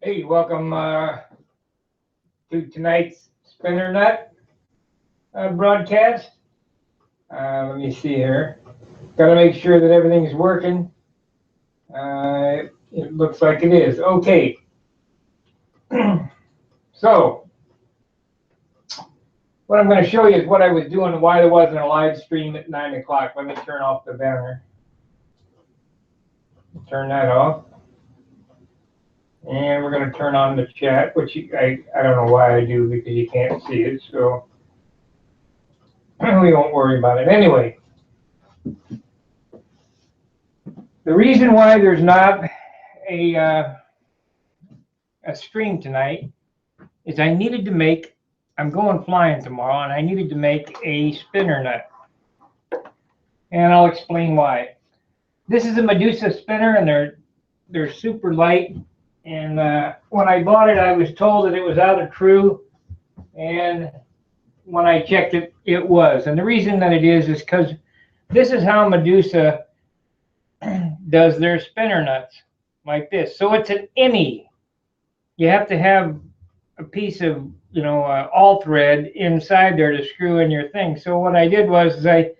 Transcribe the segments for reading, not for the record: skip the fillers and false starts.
Hey, welcome to tonight's Spinner Nut broadcast. Let me see here. Got to make sure that everything's working. It looks like it is. Okay. So, what I'm going to show you is what I was doing and why there wasn't a live stream at 9 o'clock. Let me turn off the banner. Turn that off. And we're going to turn on the chat, which I don't know why I do because you can't see it. So, we won't worry about it. Anyway, the reason why there's not a stream tonight is I needed to make, I'm going flying tomorrow, and I needed to make a spinner nut. And I'll explain why. This is a Medusa spinner, and they're super light. And when I bought it, I was told that it was out of true. And when I checked it, it was. And the reason that it is because this is how Medusa does their spinner nuts, like this. So it's an innie. You have to have a piece of, all thread inside there to screw in your thing. So what I did was I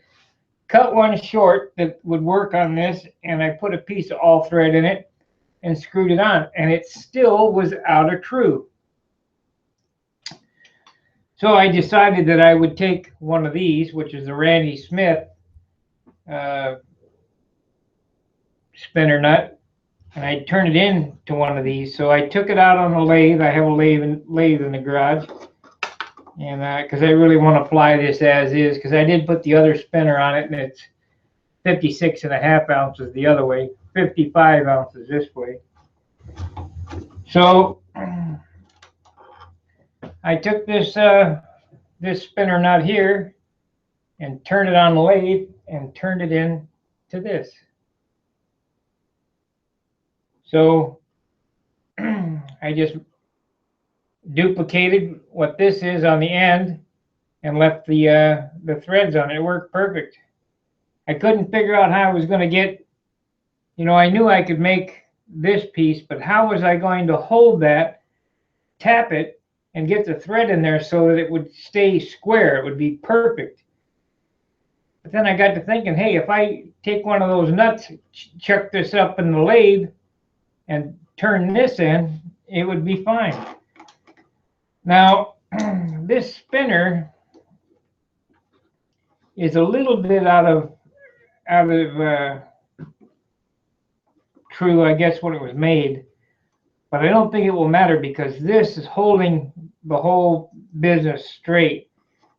cut one short that would work on this, and I put a piece of all thread in it and screwed it on, and it still was out of true. So I decided that I would take one of these, which is a Randy Smith spinner nut, and I turned it into one of these. So I took it out on the lathe. I have a lathe in the garage, and because I really want to fly this as is, because I did put the other spinner on it, and it's 56.5 ounces the other way, 55 ounces this way. So I took this this spinner nut here and turned it on the lathe and turned it into this. So I just duplicated what this is on the end and left the threads on it. It worked perfect. I couldn't figure out how I was going to get, I knew I could make this piece, but how was I going to hold that, tap it, and get the thread in there so that it would stay square? It would be perfect. But then I got to thinking, hey, if I take one of those nuts, chuck this up in the lathe, and turn this in, it would be fine. Now, this spinner is a little bit out of true, I guess, when it was made, but I don't think it will matter because this is holding the whole business straight.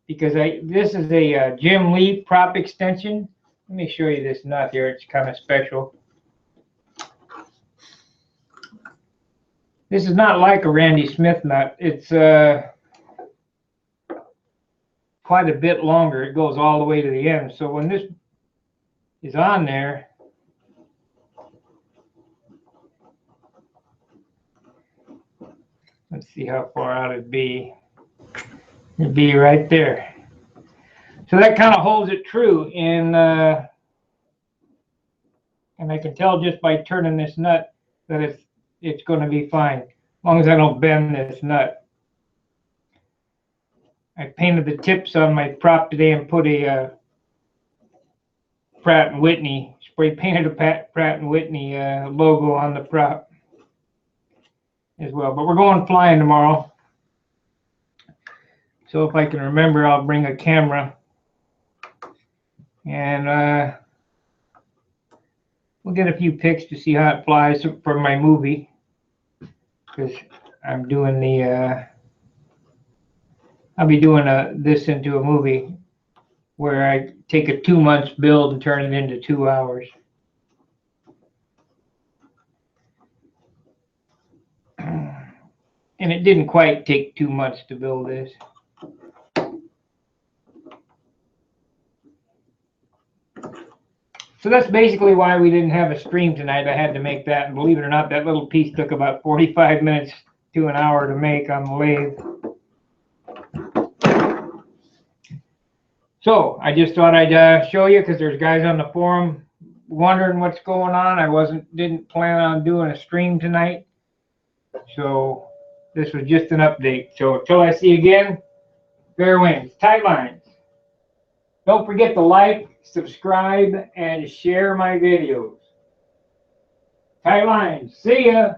Because this is a Jim Lee prop extension. Let me show you this nut here. It's kind of special. This is not like a Randy Smith nut. It's quite a bit longer. It goes all the way to the end. So when this is on there, let's see how far out it'd be. It'd be right there. So that kind of holds it true, and I can tell just by turning this nut that it's going to be fine, as long as I don't bend this nut. I painted the tips on my prop today and put a Pratt & Whitney, spray painted a Pratt & Whitney logo on the prop as well. But we're going flying tomorrow. So if I can remember, I'll bring a camera. And we'll get a few pics to see how it flies for my movie. Because I'm doing I'll be doing this into a movie where I take a 2 months build and turn it into 2 hours. And it didn't quite take 2 months to build this. So that's basically why we didn't have a stream tonight. I had to make that, and believe it or not, that little piece took about 45 minutes to an hour to make on the lathe. So I just thought I'd show you, because there's guys on the forum wondering what's going on. I didn't plan on doing a stream tonight, So this was just an update. So until I see you again, fair winds, tight lines. Don't forget to like, subscribe, and share my videos. Tight lines. See ya.